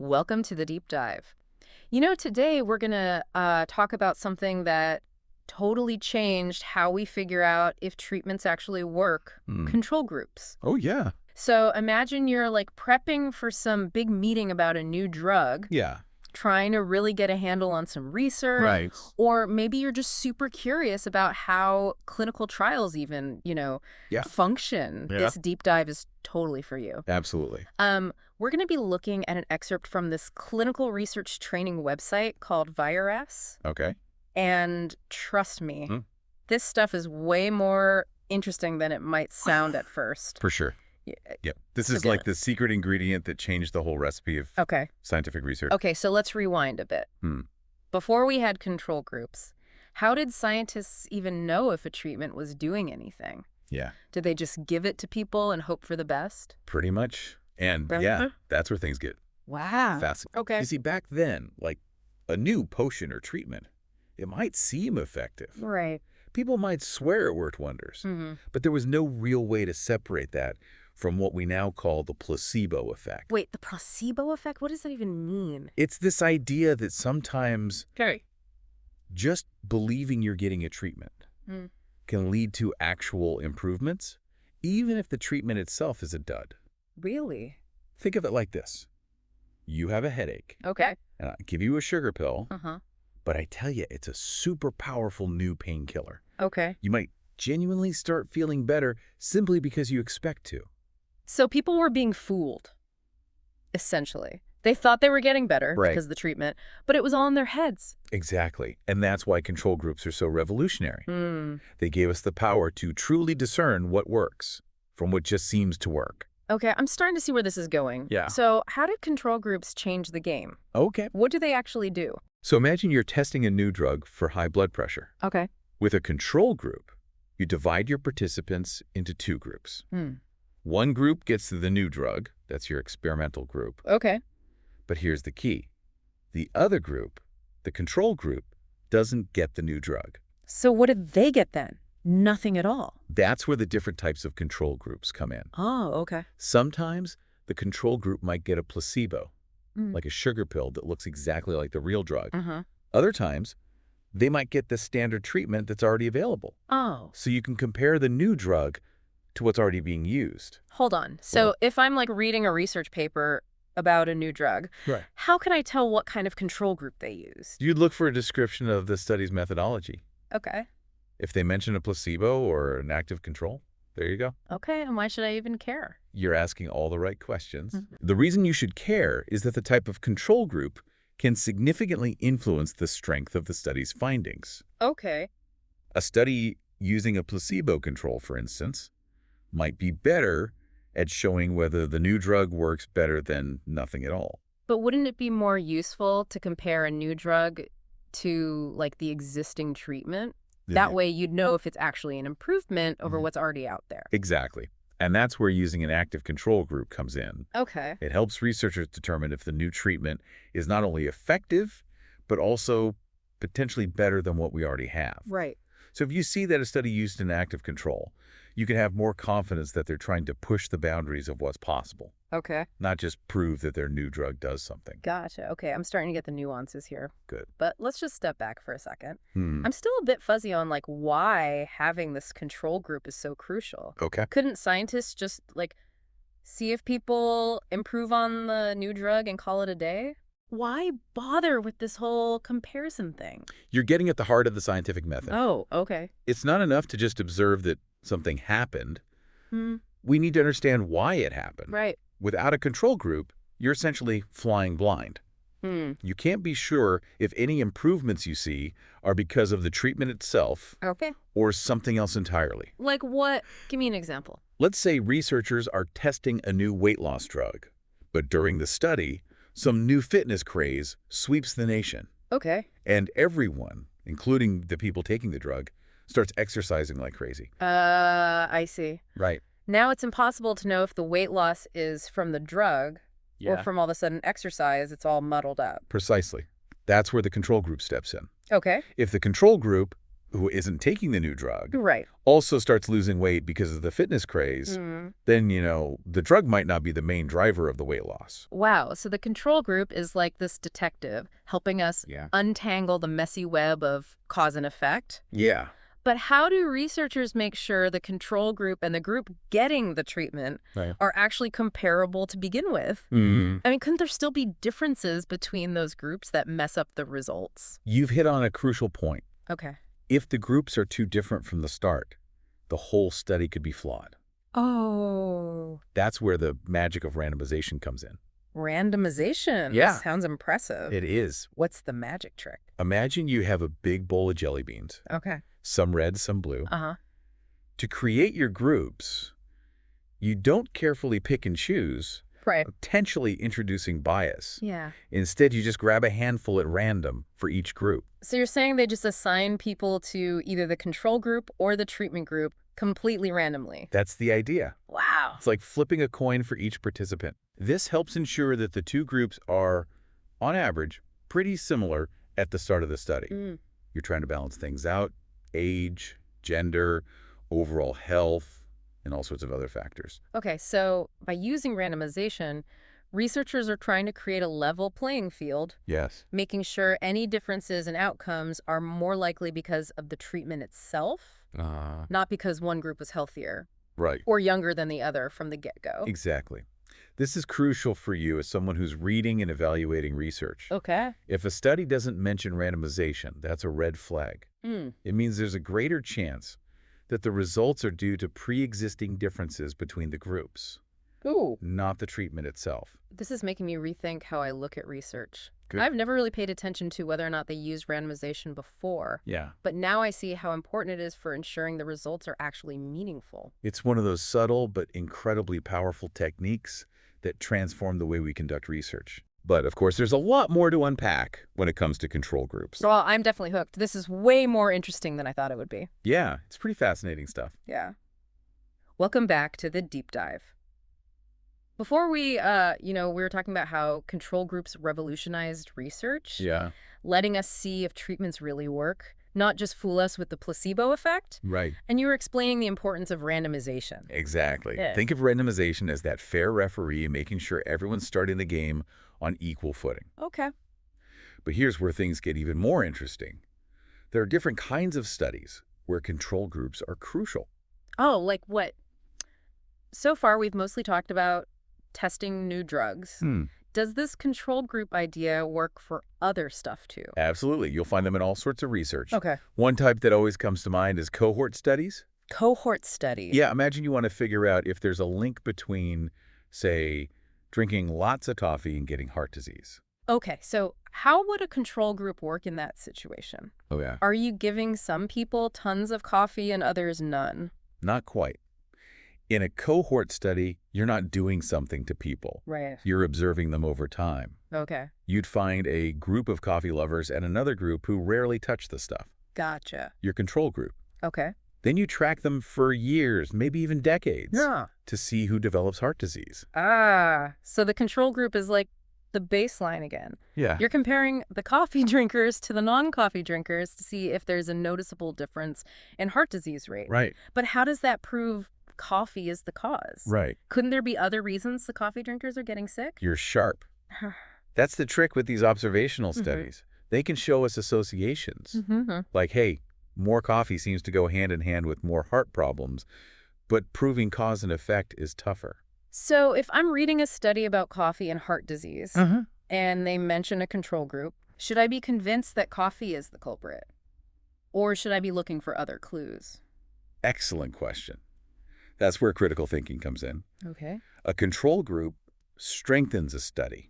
Welcome to the deep dive. Today we're going to talk about something that totally changed how we figure out if treatments actually work, control groups. Oh, yeah. So imagine you're like prepping for some big meeting about a new drug, Yeah. trying to really get a handle on some research, Right. or maybe you're just super curious about how clinical trials even, Yeah. function. Yeah. This deep dive is totally for you. Absolutely. We're going to be looking at an excerpt from this clinical research training website called VIARES. Okay. And trust me, this stuff is way more interesting than it might sound at first. For sure. Yeah. Yep. This So is like the secret ingredient that changed the whole recipe of Okay. scientific research. Okay, so let's rewind a bit. Before we had control groups, how did scientists even know if a treatment was doing anything? Yeah. Did they just give it to people and hope for the best? Pretty much. And yeah, that's where things get fascinating. Okay. You see, back then, like a new potion or treatment, it might seem effective. Right. People might swear it worked wonders. But there was no real way to separate that from what we now call the placebo effect. Wait, the placebo effect? What does that even mean? It's this idea that sometimes Okay. just believing you're getting a treatment can lead to actual improvements, even if the treatment itself is a dud. Really? Think of it like this. You have a headache, Okay. and I give you a sugar pill, Uh-huh. but I tell you it's a super powerful new painkiller. Okay. You might genuinely start feeling better simply because you expect to. So people were being fooled, essentially. They thought they were getting better because of the treatment, but it was all in their heads. Exactly. And that's why control groups are so revolutionary. They gave us the power to truly discern what works from what just seems to work. Okay, I'm starting to see where this is going. Yeah. So how did control groups change the game? Okay. What do they actually do? So imagine you're testing a new drug for high blood pressure. Okay. With a control group, you divide your participants into two groups. One group gets the new drug, that's your experimental group. Okay. But here's the key. The other group, the control group, doesn't get the new drug. So what did they get then? Nothing at all. That's where the different types of control groups come in. Oh, okay. Sometimes the control group might get a placebo, like a sugar pill that looks exactly like the real drug. Other times, they might get the standard treatment that's already available. Oh. So you can compare the new drug to what's already being used. Hold on. So if I'm like reading a research paper about a new drug, how can I tell what kind of control group they used? You'd look for a description of the study's methodology. Okay. If they mention a placebo or an active control, there you go. Okay, and why should I even care? You're asking all the right questions. The reason you should care is that the type of control group can significantly influence the strength of the study's findings. Okay. A study using a placebo control, for instance, might be better at showing whether the new drug works better than nothing at all. But wouldn't it be more useful to compare a new drug to like the existing treatment? That way you'd know if it's actually an improvement over what's already out there. Exactly. And that's where using an active control group comes in. Okay. It helps researchers determine if the new treatment is not only effective, but also potentially better than what we already have. Right. So if you see that a study used an active control, you can have more confidence that they're trying to push the boundaries of what's possible, Okay. not just prove that their new drug does something. Gotcha. Okay, I'm starting to get the nuances here. Good. But let's just step back for a second. I'm still a bit fuzzy on like why having this control group is so crucial. Okay. Couldn't scientists just like see if people improve on the new drug and call it a day? Why bother with this whole comparison thing? You're getting at the heart of the scientific method. Oh, okay. It's not enough to just observe that something happened. We need to understand why it happened. Right. Without a control group, you're essentially flying blind. You can't be sure if any improvements you see are because of the treatment itself or something else entirely. Like what? Give me an example. Let's say researchers are testing a new weight loss drug, but during the study, some new fitness craze sweeps the nation. Okay. And everyone, including the people taking the drug, starts exercising like crazy. I see. Right. Now it's impossible to know if the weight loss is from the drug or from all of a sudden exercise. It's all muddled up. Precisely. That's where the control group steps in. Okay. If the control group, who isn't taking the new drug Right. also starts losing weight because of the fitness craze, then, the drug might not be the main driver of the weight loss. Wow. So the control group is like this detective helping us untangle the messy web of cause and effect. Yeah. But how do researchers make sure the control group and the group getting the treatment are actually comparable to begin with? I mean, couldn't there still be differences between those groups that mess up the results? You've hit on a crucial point. Okay. If the groups are too different from the start, the whole study could be flawed. Oh. That's where the magic of randomization comes in. Randomization? Yeah. Sounds impressive. It is. What's the magic trick? Imagine you have a big bowl of jelly beans. Okay. Some red, some blue. Uh-huh. To create your groups, you don't carefully pick and choose, potentially introducing bias. Yeah. Instead, you just grab a handful at random for each group. So you're saying they just assign people to either the control group or the treatment group completely randomly? That's the idea. Wow. It's like flipping a coin for each participant. This helps ensure that the two groups are, on average, pretty similar at the start of the study. You're trying to balance things out: age, gender, overall health, and all sorts of other factors. Okay, so by using randomization, researchers are trying to create a level playing field, Yes. making sure any differences in outcomes are more likely because of the treatment itself, not because one group was healthier Right. or younger than the other from the get-go. Exactly. This is crucial for you as someone who's reading and evaluating research. Okay. If a study doesn't mention randomization, that's a red flag. It means there's a greater chance that the results are due to pre-existing differences between the groups, not the treatment itself. This is making me rethink how I look at research. Good. I've never really paid attention to whether or not they used randomization before. Yeah. But now I see how important it is for ensuring the results are actually meaningful. It's one of those subtle but incredibly powerful techniques that transform the way we conduct research. But, of course, there's a lot more to unpack when it comes to control groups. Well, I'm definitely hooked. This is way more interesting than I thought it would be. Yeah, it's pretty fascinating stuff. Yeah. Welcome back to the deep dive. Before we were talking about how control groups revolutionized research. Yeah. Letting us see if treatments really work, not just fool us with the placebo effect. Right. And you were explaining the importance of randomization. Exactly. Yeah. Think of randomization as that fair referee making sure everyone's starting the game on equal footing. Okay. But here's where things get even more interesting. There are different kinds of studies where control groups are crucial. Oh, like what? So far, we've mostly talked about testing new drugs. Does this control group idea work for other stuff too? Absolutely. You'll find them in all sorts of research. Okay. One type that always comes to mind is cohort studies. Cohort studies? Yeah, imagine you want to figure out if there's a link between, say, drinking lots of coffee and getting heart disease. Okay, so how would a control group work in that situation? Oh, yeah. Are you giving some people tons of coffee and others none? Not quite. In a cohort study, you're not doing something to people. Right. You're observing them over time. Okay. You'd find a group of coffee lovers and another group who rarely touch the stuff. Gotcha. Your control group. Okay. Then you track them for years, maybe even decades, Yeah. to see who develops heart disease. Ah, so the control group is like the baseline again. Yeah. You're comparing the coffee drinkers to the non-coffee drinkers to see if there's a noticeable difference in heart disease rate. Right. But how does that prove coffee is the cause? Right. Couldn't there be other reasons the coffee drinkers are getting sick? You're sharp. That's the trick with these observational studies. They can show us associations. Like, hey, more coffee seems to go hand in hand with more heart problems, but proving cause and effect is tougher. So if I'm reading a study about coffee and heart disease, and they mention a control group, should I be convinced that coffee is the culprit? Or should I be looking for other clues? Excellent question. That's where critical thinking comes in. Okay. A control group strengthens a study.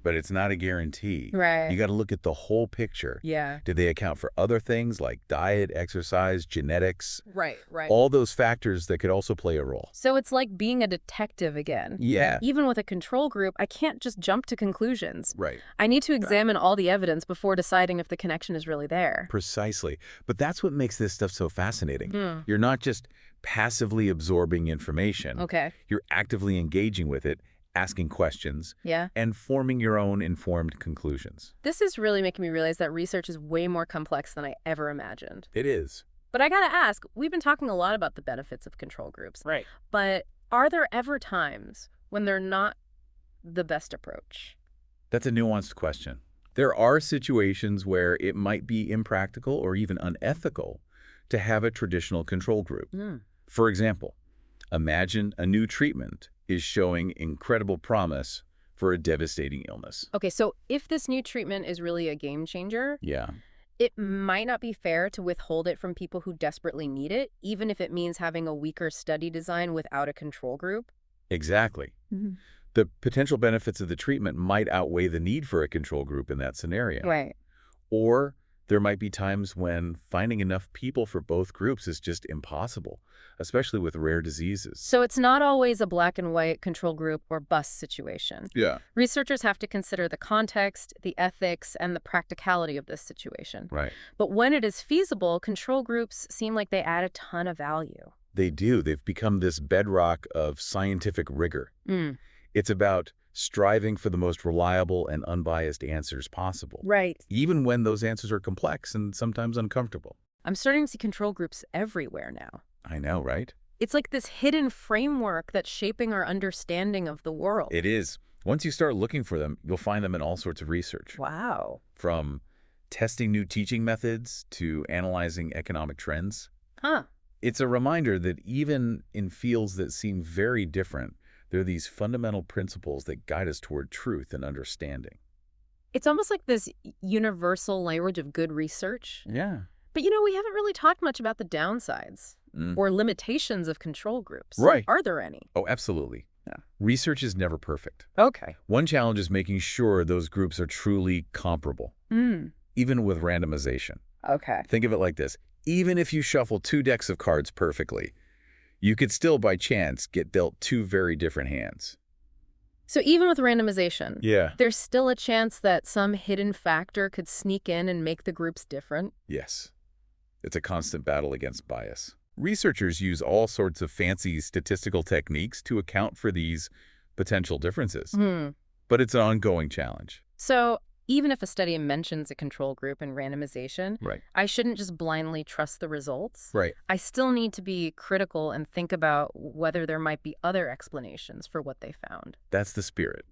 But it's not a guarantee. Right. You got to look at the whole picture. Yeah. Did they account for other things like diet, exercise, genetics? Right. All those factors that could also play a role. So it's like being a detective again. Yeah. Even with a control group, I can't just jump to conclusions. Right. I need to examine all the evidence before deciding if the connection is really there. Precisely. But that's what makes this stuff so fascinating. You're not just passively absorbing information. Okay. You're actively engaging with it asking questions, Yeah. and forming your own informed conclusions. This is really making me realize that research is way more complex than I ever imagined. It is. But I gotta ask, we've been talking a lot about the benefits of control groups. Right. But are there ever times when they're not the best approach? That's a nuanced question. There are situations where it might be impractical or even unethical to have a traditional control group. For example, imagine a new treatment is showing incredible promise for a devastating illness. Okay, so if this new treatment is really a game changer, Yeah, it might not be fair to withhold it from people who desperately need it, even if it means having a weaker study design without a control group. exactly. The potential benefits of the treatment might outweigh the need for a control group in that scenario. Right. Or there might be times when finding enough people for both groups is just impossible, especially with rare diseases. So it's not always a black and white control group or bust situation. Yeah. Researchers have to consider the context, the ethics, and the practicality of this situation. Right. But when it is feasible, control groups seem like they add a ton of value. They do. They've become this bedrock of scientific rigor. It's about striving for the most reliable and unbiased answers possible. Right. Even when those answers are complex and sometimes uncomfortable. I'm starting to see control groups everywhere now. I know, right? It's like this hidden framework that's shaping our understanding of the world. It is. Once you start looking for them, you'll find them in all sorts of research. Wow. From testing new teaching methods to analyzing economic trends. Huh. It's a reminder that even in fields that seem very different, there are these fundamental principles that guide us toward truth and understanding. It's almost like this universal language of good research. Yeah. But, we haven't really talked much about the downsides or limitations of control groups. Right. Are there any? Oh, absolutely. Yeah. Research is never perfect. Okay. One challenge is making sure those groups are truly comparable, even with randomization. Okay. Think of it like this. Even if you shuffle 2 decks of cards perfectly, you could still, by chance, get dealt 2 very different hands. So even with randomization, Yeah. there's still a chance that some hidden factor could sneak in and make the groups different? Yes. It's a constant battle against bias. Researchers use all sorts of fancy statistical techniques to account for these potential differences. But it's an ongoing challenge. So even if a study mentions a control group in randomization, Right. I shouldn't just blindly trust the results. Right. I still need to be critical and think about whether there might be other explanations for what they found. That's the spirit.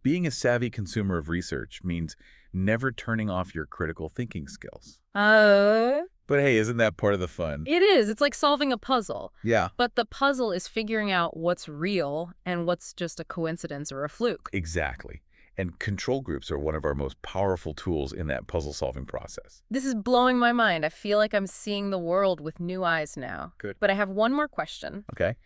Being a savvy consumer of research means never turning off your critical thinking skills. But hey, isn't that part of the fun? It is. It's like solving a puzzle. Yeah. But the puzzle is figuring out what's real and what's just a coincidence or a fluke. Exactly. And control groups are one of our most powerful tools in that puzzle-solving process. This is blowing my mind. I feel like I'm seeing the world with new eyes now. Good. But I have one more question. Okay.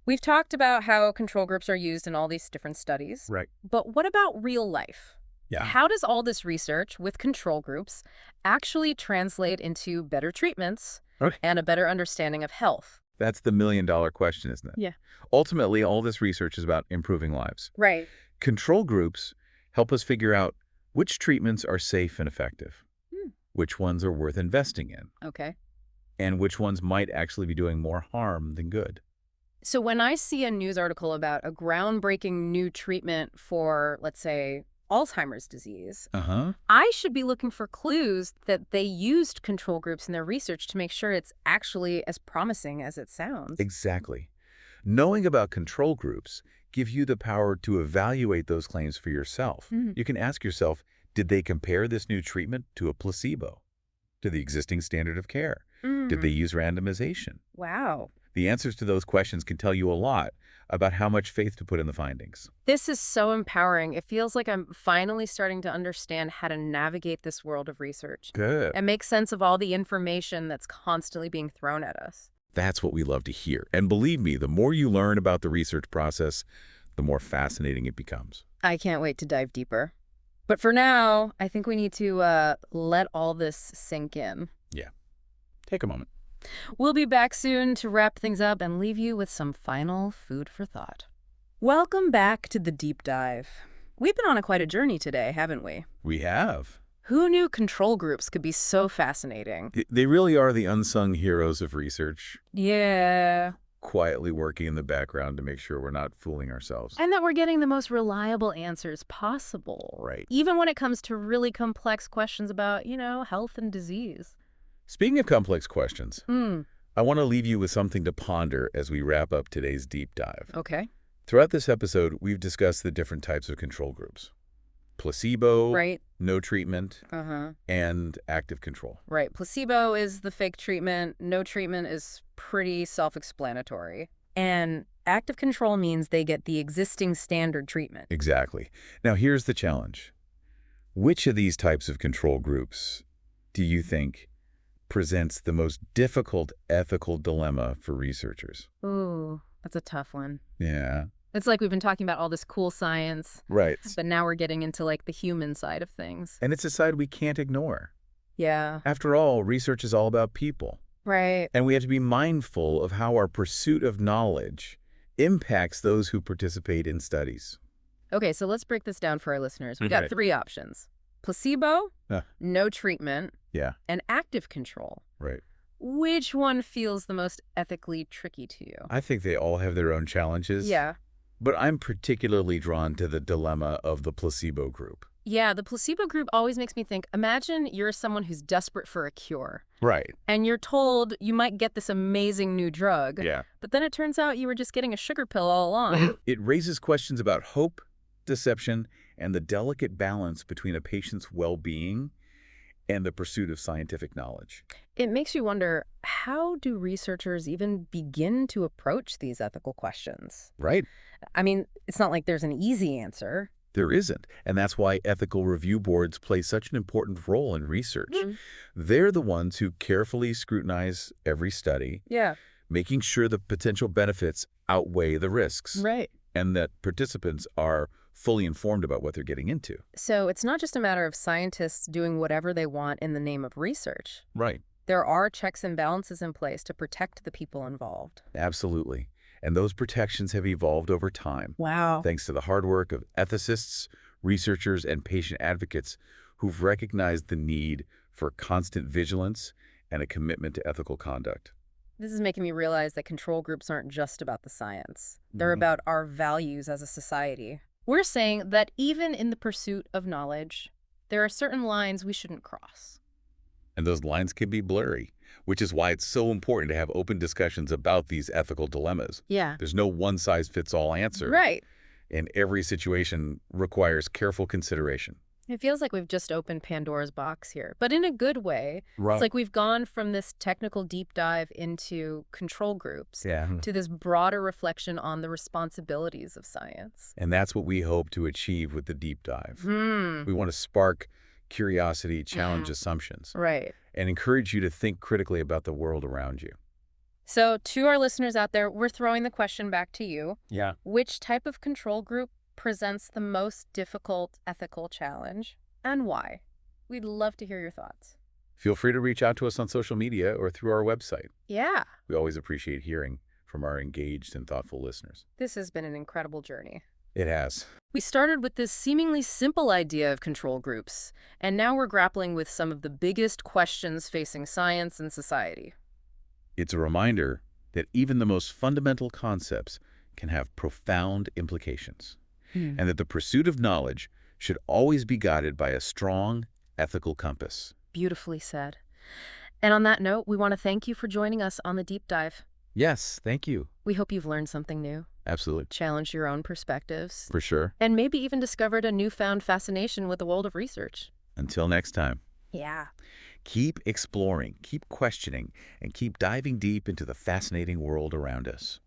We've talked about how control groups are used in all these different studies. Right. But what about real life? Yeah. How does all this research with control groups actually translate into better treatments and a better understanding of health? That's the million-dollar question, isn't it? Yeah. Ultimately, all this research is about improving lives. Right. Control groups help us figure out which treatments are safe and effective, which ones are worth investing in, Okay. and which ones might actually be doing more harm than good. So when I see a news article about a groundbreaking new treatment for, let's say, Alzheimer's disease, I should be looking for clues that they used control groups in their research to make sure it's actually as promising as it sounds. Exactly. Knowing about control groups give you the power to evaluate those claims for yourself. You can ask yourself, did they compare this new treatment to a placebo, to the existing standard of care? Did they use randomization? Wow. The answers to those questions can tell you a lot about how much faith to put in the findings. This is so empowering. It feels like I'm finally starting to understand how to navigate this world of research Good. and make sense of all the information that's constantly being thrown at us. That's what we love to hear. And believe me, the more you learn about the research process, the more fascinating it becomes. I can't wait to dive deeper. But for now, I think we need to let all this sink in. Yeah. Take a moment. We'll be back soon to wrap things up and leave you with some final food for thought. Welcome back to the deep dive. We've been on quite a journey today, haven't we? We have. Who knew control groups could be so fascinating? They really are the unsung heroes of research. Yeah. quietly working in the background to make sure we're not fooling ourselves. And that we're getting the most reliable answers possible. Right. Even when it comes to really complex questions about, health and disease. Speaking of complex questions, I want to leave you with something to ponder as we wrap up today's deep dive. Okay. Throughout this episode, we've discussed the different types of control groups. Placebo, right. No treatment, and active control. Right. Placebo is the fake treatment. No treatment is pretty self-explanatory. And active control means they get the existing standard treatment. Exactly. Now, here's the challenge. Which of these types of control groups do you think presents the most difficult ethical dilemma for researchers? Ooh, that's a tough one. Yeah. It's like we've been talking about all this cool science. Right. But now we're getting into the human side of things. And it's a side we can't ignore. Yeah. After all, research is all about people. Right. And we have to be mindful of how our pursuit of knowledge impacts those who participate in studies. Okay, so let's break this down for our listeners. We got 3 options. Placebo, no treatment, and active control. Right. Which one feels the most ethically tricky to you? I think they all have their own challenges. Yeah. But I'm particularly drawn to the dilemma of the placebo group. Yeah, the placebo group always makes me think, imagine you're someone who's desperate for a cure. Right. And you're told you might get this amazing new drug. Yeah. But then it turns out you were just getting a sugar pill all along. It raises questions about hope, deception, and the delicate balance between a patient's well-being and the pursuit of scientific knowledge. It makes you wonder, how do researchers even begin to approach these ethical questions? Right. I mean, it's not like there's an easy answer. There isn't, and that's why ethical review boards play such an important role in research. They're the ones who carefully scrutinize every study, making sure the potential benefits outweigh the risks, right, and that participants are fully informed about what they're getting into. So it's not just a matter of scientists doing whatever they want in the name of research. Right. There are checks and balances in place to protect the people involved. Absolutely. And those protections have evolved over time. Wow. Thanks to the hard work of ethicists, researchers, and patient advocates who've recognized the need for constant vigilance and a commitment to ethical conduct. This is making me realize that control groups aren't just about the science. They're about our values as a society. We're saying that even in the pursuit of knowledge, there are certain lines we shouldn't cross. And those lines can be blurry, which is why it's so important to have open discussions about these ethical dilemmas. Yeah. There's no one-size-fits-all answer. Right. And every situation requires careful consideration. It feels like we've just opened Pandora's box here, but in a good way. Right. It's like we've gone from this technical deep dive into control groups to this broader reflection on the responsibilities of science. And that's what we hope to achieve with the deep dive. We want to spark curiosity, challenge assumptions, right, and encourage you to think critically about the world around you. So to our listeners out there, we're throwing the question back to you. Yeah. Which type of control group presents the most difficult ethical challenge, and why? We'd love to hear your thoughts. Feel free to reach out to us on social media or through our website. Yeah. We always appreciate hearing from our engaged and thoughtful listeners. This has been an incredible journey. It has. We started with this seemingly simple idea of control groups, and now we're grappling with some of the biggest questions facing science and society. It's a reminder that even the most fundamental concepts can have profound implications, and that the pursuit of knowledge should always be guided by a strong ethical compass. Beautifully said. And on that note, we want to thank you for joining us on the deep dive. Yes, thank you. We hope you've learned something new. Absolutely. Challenged your own perspectives. For sure. And maybe even discovered a newfound fascination with the world of research. Until next time. Yeah. Keep exploring, keep questioning, and keep diving deep into the fascinating world around us.